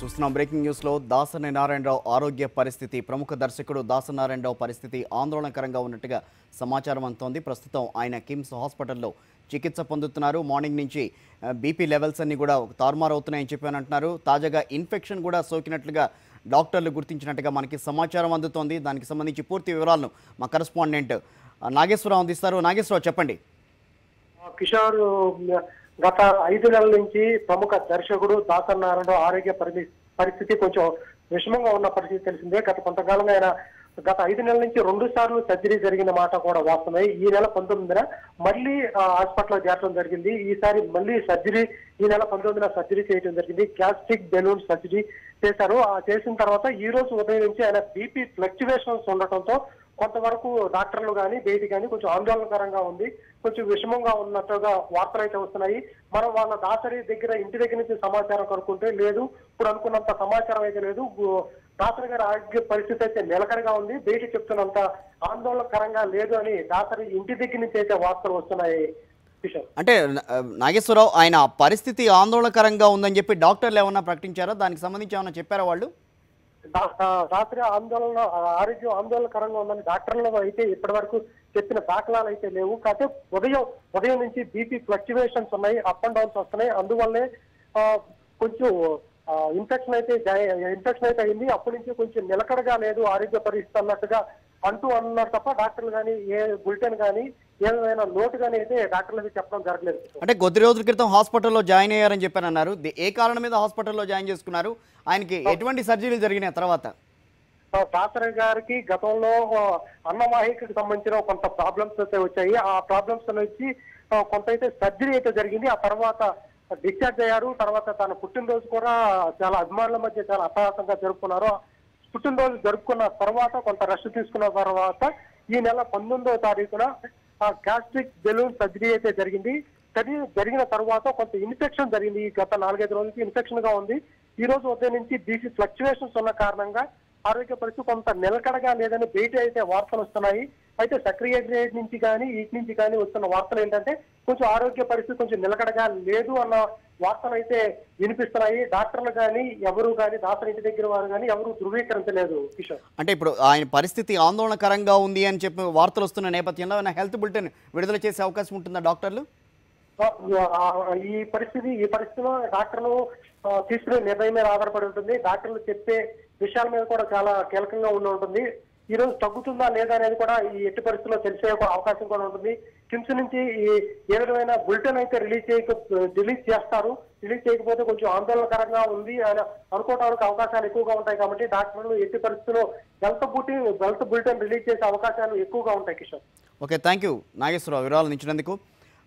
చూస్తున్నాం breaking news లో దాసరి నారాయణరావు ఆరోగ్య పరిస్థితి ప్రముఖ దర్శకుడు దాసరి నారాయణరావు పరిస్థితి ఆందోళనకరంగా ఉన్నట్టుగా సమాచారం అందుతోంది. ప్రస్తుతం ఆయన కిమ్స్ హాస్పిటల్లో చికిత్స పొందుతున్నారు. మార్నింగ్ నుంచి బీపీ లెవెల్స్ అన్ని కూడా తారుమారు అవుతున్నాయని చెప్పి అంటున్నారు. తాజాగా ఇన్ఫెక్షన్ కూడా సోకినట్లుగా డాక్టర్లు గుర్తించినట్టుగా మనకి సమాచారం అందుతోంది. దానికి సంబంధించి పూర్తి వివరాలను మా కరెస్పాండెంట్ నాగేశ్వరరావు అందిస్తారు. నాగేశ్వరరావు చెప్పండి. కిషోర్ గత 5 నెలల నుంచి ప్రముఖ దర్శకుడు దాసరి నారాయణరావు ఆరోగ్య పరిస్థితి కొంచెం విషమంగా ఉన్న పరిస్థితి తెలిసిందే. గత కొంతకాలంగా ఆయన గత 5 నెలల నుంచి 2 సార్లు సర్జరీ జరిగిన మాట కూడా వాస్తవమే. ఈ నెల 19న మళ్ళీ హాస్పిటల్లో చేరడం జరిగింది. ఈసారి మళ్ళీ సర్జరీ ఈ నెల 19న సర్జరీ చేయడం జరిగింది. గ్యాస్ట్రిక్ బెలూన్ సర్జరీ చేశారు. చేసిన తర్వాత ఈ రోజు ఉదయం నుంచి ఆయన బీపీ ఫ్లక్చువేషన్స్ ఉండటంతో కొంతవరకు డాక్టర్లు కానీ బయట కానీ కొంచెం ఆందోళనకరంగా ఉంది, కొంచెం విషమంగా ఉన్నట్టుగా వార్తలు అయితే వస్తున్నాయి. మనం వాళ్ళ దాసరి దగ్గర ఇంటి దగ్గర నుంచి సమాచారం కనుక్కుంటే లేదు, ఇప్పుడు అనుకున్నంత సమాచారం అయితే లేదు. దాసరి గారి ఆరోగ్య పరిస్థితి అయితే నిలకడగా ఉంది, బయట చెప్తున్నంత ఆందోళనకరంగా లేదు అని దాసరి ఇంటి దగ్గర నుంచి అయితే వార్తలు వస్తున్నాయి. అంటే నాగేశ్వరరావు ఆయన పరిస్థితి ఆందోళనకరంగా ఉందని చెప్పి డాక్టర్లు ఏమన్నా ప్రకటించారా? దానికి సంబంధించి ఏమన్నా చెప్పారా వాళ్ళు? రాత్రి ఆరోగ్యం ఆందోళనకరంగా ఉందని డాక్టర్లు అయితే ఇప్పటి వరకు చెప్పిన దాఖలాలు అయితే లేవు. కాకపోతే ఉదయం నుంచి బీపీ ఫ్లక్చువేషన్స్ ఉన్నాయి, అప్ అండ్ డౌన్స్ వస్తున్నాయి. అందువల్లే కొంచెం ఇన్ఫెక్షన్ అయితే అయింది. అప్పటి నుంచి కొంచెం నిలకడగా లేదు ఆరోగ్య పరిస్థితి అన్నట్టుగా అన్నారు తప్ప డాక్టర్లు కానీ ఏ బులెటిన్ కానీ ఏదైనా నోటు కానీ అయితే డాక్టర్లు చెప్పడం జరగలేదు. అంటే కొద్ది రోజుల క్రితం హాస్పిటల్లో జాయిన్ అయ్యారని చెప్పాను అన్నారు. ఏ కారణం మీద హాస్పిటల్లో జాయిన్ చేసుకున్నారు? ఆయనకి ఎటువంటి సర్జరీలు జరిగినాయి తర్వాత? దాసరి గారికి గతంలో అన్నవాహికకు సంబంధించిన కొంత ప్రాబ్లమ్స్ అయితే వచ్చాయి. ఆ ప్రాబ్లమ్స్ నుంచి కొంత అయితే సర్జరీ అయితే జరిగింది. ఆ తర్వాత డిశ్చార్జ్ అయ్యారు. తర్వాత తన పుట్టినరోజు కూడా చాలా అభిమానుల మధ్య చాలా అట్టహాసంగా జరుపుకున్నారు. పుట్టినరోజు జరుపుకున్న తర్వాత కొంత రెస్ట్ తీసుకున్న తర్వాత ఈ నెల 19వ తారీఖున గ్యాస్ట్రిక్ బెలూన్ సర్జరీ అయితే జరిగింది. జరిగిన తర్వాత కొంత ఇన్ఫెక్షన్ జరిగింది. గత 4-5 రోజుల నుంచి ఇన్ఫెక్షన్ గా ఉంది. ఈ రోజు ఉదయం నుంచి బీపీ ఫ్లక్చువేషన్స్ ఉన్న కారణంగా ఆరోగ్య పరిస్థితి కొంత నిలకడగా లేదని బయట అయితే వార్తలు వస్తున్నాయి. అయితే సెక్రటరియట్ నుంచి కానీ వీటి నుంచి కానీ వస్తున్న వార్తలు ఏంటంటే కొంచెం ఆరోగ్య పరిస్థితి కొంచెం నిలకడగా లేదు అన్న వార్తలు అయితే వినిపిస్తున్నాయి. డాక్టర్లు కానీ ఎవరు కానీ దాసరి ఇంటి దగ్గర వారు కానీ ఎవరు ధృవీకరించలేదు. కిషోర్, అంటే ఇప్పుడు ఆయన పరిస్థితి ఆందోళనకరంగా ఉంది అని చెప్పి వార్తలు వస్తున్న నేపథ్యంలో ఆయన హెల్త్ బులెటిన్ విడుదల చేసే అవకాశం ఉంటుందా డాక్టర్లు? ఈ పరిస్థితిలో డాక్టర్లు తీసుకునే నిర్ణయం మీద ఆధారపడి ఉంటుంది. డాక్టర్లు చెప్పే విషయాల మీద కూడా చాలా కీలకంగా ఉంటుంది. ఈ రోజు తగ్గుతుందా లేదా అనేది కూడా ఈ ఎట్టి పరిస్థితుల్లో తెలిసే అవకాశం కూడా ఉంటుంది. కిమ్స్ నుంచి ఏ విధమైన బులెటిన్ అయితే రిలీజ్ చేస్తారు. రిలీజ్ చేయకపోతే కొంచెం ఆందోళనకరంగా ఉంది అని అనుకోవడానికి అవకాశాలు ఎక్కువగా ఉంటాయి. కాబట్టి డాక్టర్లు ఎట్టి పరిస్థితుల్లో హెల్త్ బులెటిన్ రిలీజ్ చేసే అవకాశాలు ఎక్కువగా ఉంటాయి. Kishore, okay, thank you Nageswararao వివరాలు ఇచ్చినందుకు.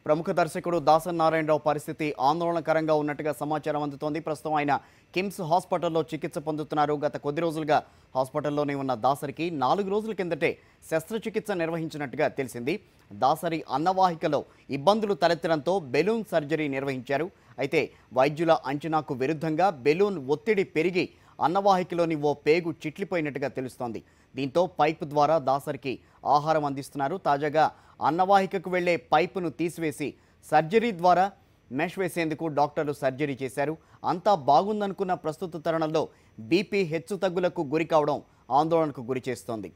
ప్రముఖ దర్శకుడు దాసరి నారాయణరావు పరిస్థితి ఆందోళనకరంగా ఉన్నట్టుగా సమాచారం అందుతోంది. ప్రస్తుతం ఆయన కిమ్స్ హాస్పిటల్లో చికిత్స పొందుతున్నారు. గత కొద్ది రోజులుగా హాస్పిటల్లోనే ఉన్న దాసరికి 4 రోజుల కిందటే శస్త్రచికిత్స నిర్వహించినట్టుగా తెలిసింది. దాసరి అన్నవాహికలో ఇబ్బందులు తలెత్తడంతో బెలూన్ సర్జరీ నిర్వహించారు. అయితే వైద్యుల అంచనాకు విరుద్ధంగా బెలూన్ ఒత్తిడి పెరిగి అన్నవాహికలోని ఓ పేగు చిట్లిపోయినట్టుగా తెలుస్తోంది. దీంతో పైపు ద్వారా దాసరికి ఆహారం అందిస్తున్నారు. తాజాగా అన్నవాహికకు వెళ్లే పైపును తీసివేసి సర్జరీ ద్వారా మెష్ వేసేందుకు డాక్టర్లు సర్జరీ చేశారు. అంతా బాగుందనుకున్న ప్రస్తుత తరుణంలో బీపీ హెచ్చుతగ్గులకు గురి కావడం ఆందోళనకు గురి చేస్తోంది.